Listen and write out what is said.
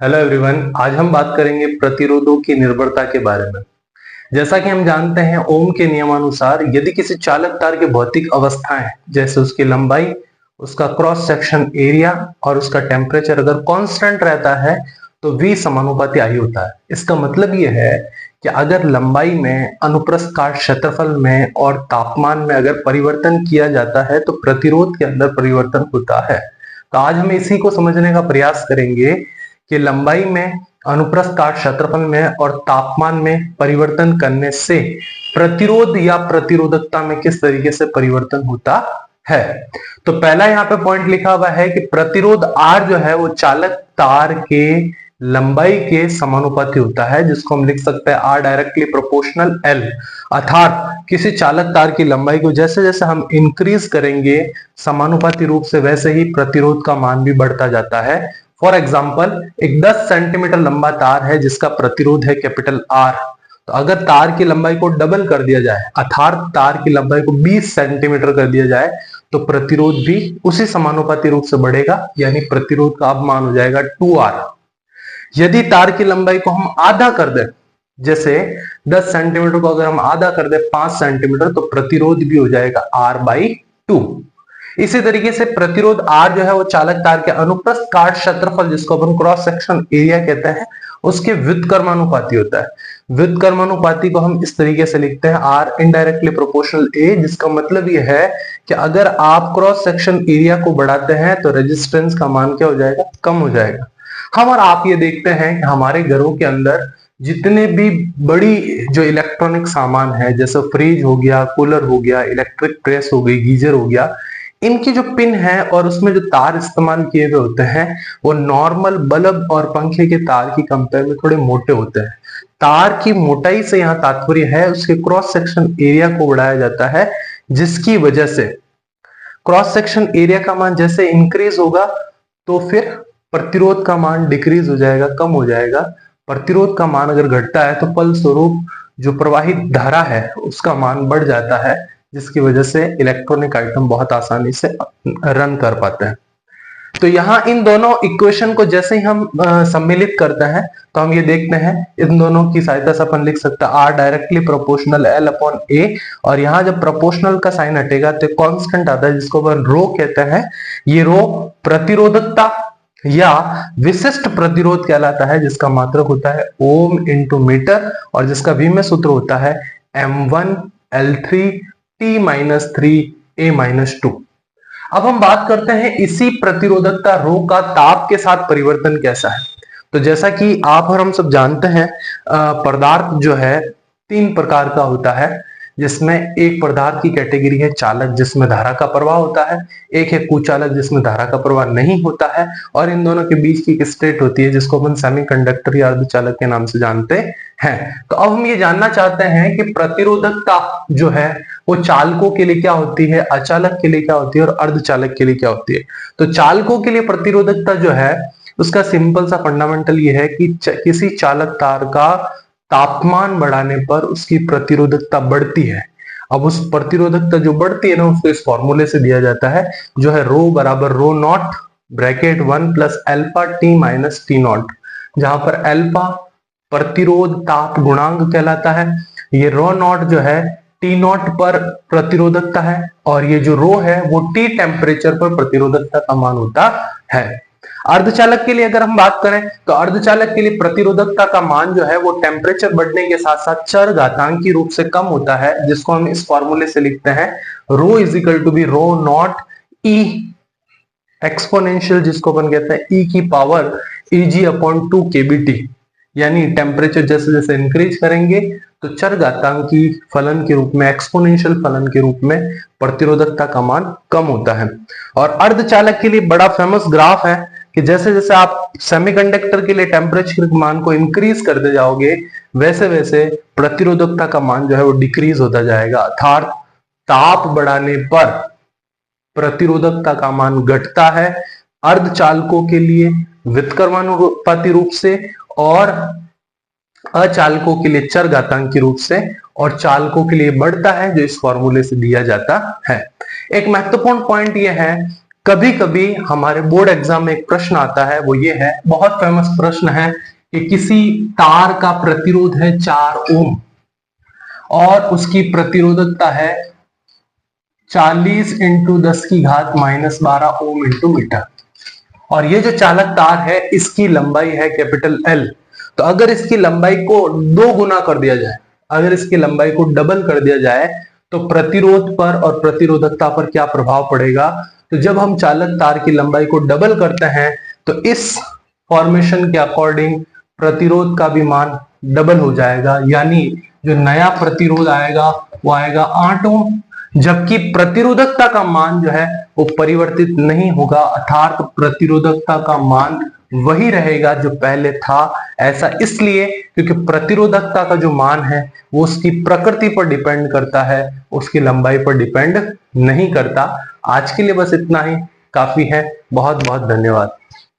Hello everyone, आज हम बात करेंगे प्रतिरोधों की निर्भरता के बारे में। जैसा कि हम जानते हैं, ओम के नियमानुसार यदि किसी चालक तार की भौतिक अवस्थाएं जैसे उसकी लंबाई, उसका क्रॉस सेक्शन एरिया और उसका टेम्परेचर अगर कांस्टेंट रहता है तो V समानुपाती I होता है। इसका मतलब यह है कि अगर लंबाई में, अनुप्रस्थ काट क्षेत्रफल में और तापमान में अगर परिवर्तन किया जाता है तो प्रतिरोध के अंदर परिवर्तन होता है। तो आज हम इसी को समझने का प्रयास करेंगे कि लंबाई में, अनुप्रस्थ काट क्षेत्रफल में और तापमान में परिवर्तन करने से प्रतिरोध या प्रतिरोधकता में किस तरीके से परिवर्तन होता है। तो पहला यहाँ पे पॉइंट लिखा हुआ है कि प्रतिरोध R जो है वो चालक तार के लंबाई के समानुपाती होता है, जिसको हम लिख सकते हैं R डायरेक्टली प्रोपोर्शनल L। अर्थात किसी चालक तार की लंबाई को जैसे जैसे हम इंक्रीज करेंगे समानुपाती रूप से, वैसे ही प्रतिरोध का मान भी बढ़ता जाता है। फॉर एग्जाम्पल, एक 10 सेंटीमीटर लंबा तार है जिसका प्रतिरोध है कैपिटल R। तो अगर तार की लंबाई को डबल कर दिया जाए, अर्थात तार की लंबाई को 20 सेंटीमीटर कर दिया जाए, तो प्रतिरोध भी उसी समानुपाती रूप से बढ़ेगा, यानी प्रतिरोध का अब मान हो जाएगा 2R। यदि तार की लंबाई को हम आधा कर दें, जैसे 10 सेंटीमीटर को अगर हम आधा कर दें 5 सेंटीमीटर, तो प्रतिरोध भी हो जाएगा R/2। इसी तरीके से प्रतिरोध R जो है वो चालक तार के अनुप्रस्थ काट क्षेत्रफल, जिसको अपन क्रॉस सेक्शन एरिया कहते हैं, उसके व्युत्क्रमानुपाती होता है। व्युत्क्रमानुपाती को हम इस तरीके से लिखते हैं R इनडायरेक्टली प्रोपोर्शनल A, जिसका मतलब यह है कि अगर आप क्रॉस सेक्शन एरिया को बढ़ाते हैं तो रेजिस्टेंस का मान क्या हो जाएगा, कम हो जाएगा। हम और आप ये देखते हैं कि हमारे घरों के अंदर जितने भी बड़ी जो इलेक्ट्रॉनिक सामान है, जैसे फ्रिज हो गया, कूलर हो गया, इलेक्ट्रिक प्रेस हो गई, गीजर हो गया, इनकी जो पिन है और उसमें जो तार इस्तेमाल किए हुए होते हैं वो नॉर्मल बल्ब और पंखे के तार की कंपेयर में थोड़े मोटे होते हैं। तार की मोटाई से यहाँ तात्पर्य है उसके क्रॉस सेक्शन एरिया को बढ़ाया जाता है, जिसकी वजह से क्रॉस सेक्शन एरिया का मान जैसे इंक्रीज होगा तो फिर प्रतिरोध का मान डिक्रीज हो जाएगा, कम हो जाएगा। प्रतिरोध का मान अगर घटता है तो फलस्वरूप जो प्रवाहित धारा है उसका मान बढ़ जाता है, जिसकी वजह से इलेक्ट्रॉनिक आइटम बहुत आसानी से रन कर पाते हैं। तो यहाँ इन दोनों इक्वेशन को जैसे ही हम सम्मिलित करते हैं तो हम ये देखते हैं, इन दोनों की सहायता से अपन लिख सकते हैं R डायरेक्टली प्रोपोर्शनल L/A, और यहाँ जब प्रोपोर्शनल का साइन हटेगा तो कांस्टेंट आता है जिसको अपन रो कहते हैं। ये रो प्रतिरोधकता या विशिष्ट प्रतिरोध कहलाता है, जिसका मात्रक होता है ओम इंटू मीटर और जिसका V में सूत्र होता है M1L3T-3A-2। अब हम बात करते हैं इसी प्रतिरोधकता रो का ताप के साथ परिवर्तन कैसा है। तो जैसा कि आप और हम सब जानते हैं, पदार्थ जो है 3 प्रकार का होता है, जिसमें एक पदार्थ की कैटेगरी है चालक, जिसमें धारा का प्रवाह होता है, एक है कुचालक जिसमें धारा का प्रवाह नहीं होता है, और इन दोनों के बीच की एक स्टेट होती है जिसको अपन सेमीकंडक्टर या अर्धचालक के नाम से जानते हैं। तो अब हम ये जानना चाहते हैं कि प्रतिरोधकता जो है वो चालकों के लिए क्या होती है, अचालक के लिए क्या होती है और अर्धचालक के लिए क्या होती है। तो चालकों के लिए प्रतिरोधकता जो है उसका सिंपल सा फंडामेंटल ये है कि किसी चालक तार का तापमान बढ़ाने पर उसकी प्रतिरोधकता बढ़ती है। अब उस प्रतिरोधकता जो बढ़ती है ना, उसको इस फॉर्मूले से दिया जाता है, जो है रो बराबर rho naught bracket 1 plus alpha T minus T naught, जहां पर अल्फा प्रतिरोध ताप गुणांक कहलाता है, ये रो नॉट जो है टी नॉट पर प्रतिरोधकता है, और ये जो रो है वो टी टेम्परेचर पर प्रतिरोधकता का मान होता है। अर्धचालक के लिए अगर हम बात करें तो अर्धचालक के लिए प्रतिरोधकता का मान जो है वो टेम्परेचर बढ़ने के साथ साथ चर घातांकी रूप से कम होता है, जिसको हम इस फॉर्मूले से लिखते हैं rho is equal to B rho naught E exponential, जिसको अपन कहते हैं ई की पावर Eg/2 kBT। यानी टेम्परेचर जैसे जैसे इंक्रीज करेंगे तो चर घातांकी फलन के रूप में, एक्सपोनेंशियल फलन के रूप में प्रतिरोधकता का मान कम होता है। और अर्धचालक के लिए बड़ा फेमस ग्राफ है कि जैसे जैसे आप सेमीकंडक्टर के लिए टेम्परेचर के मान को इंक्रीज करते जाओगे, वैसे वैसे प्रतिरोधकता का मान जो है वो डिक्रीज होता जाएगा। अर्थात ताप बढ़ाने पर प्रतिरोधकता का मान घटता है, अर्धचालकों के लिए व्युत्क्रमानुपाती रूप से और अचालकों के लिए चर घातांकी रूप से, और चालकों के लिए बढ़ता है जो इस फॉर्मूले से दिया जाता है। एक महत्वपूर्ण पॉइंट यह है, कभी कभी हमारे बोर्ड एग्जाम में एक प्रश्न आता है, वो ये है, बहुत फेमस प्रश्न है कि किसी तार का प्रतिरोध है 4 ओम और उसकी प्रतिरोधकता है 40 इंटू 10 की घात -12 ओम इंटू मीटर, और ये जो चालक तार है इसकी लंबाई है कैपिटल L। तो अगर इसकी लंबाई को 2 गुना कर दिया जाए, अगर इसकी लंबाई को डबल कर दिया जाए, तो प्रतिरोध पर और प्रतिरोधकता पर क्या प्रभाव पड़ेगा? तो जब हम चालक तार की लंबाई को डबल करते हैं तो इस फॉर्मेशन के अकॉर्डिंग प्रतिरोध का भी मान डबल हो जाएगा, यानी जो नया प्रतिरोध आएगा वो आएगा 8 ओम, जबकि प्रतिरोधकता का मान जो है वो परिवर्तित नहीं होगा, अर्थात प्रतिरोधकता का मान वही रहेगा जो पहले था। ऐसा इसलिए क्योंकि प्रतिरोधकता का जो मान है वो उसकी प्रकृति पर डिपेंड करता है, उसकी लंबाई पर डिपेंड नहीं करता। आज के लिए बस इतना ही काफी है। बहुत बहुत धन्यवाद।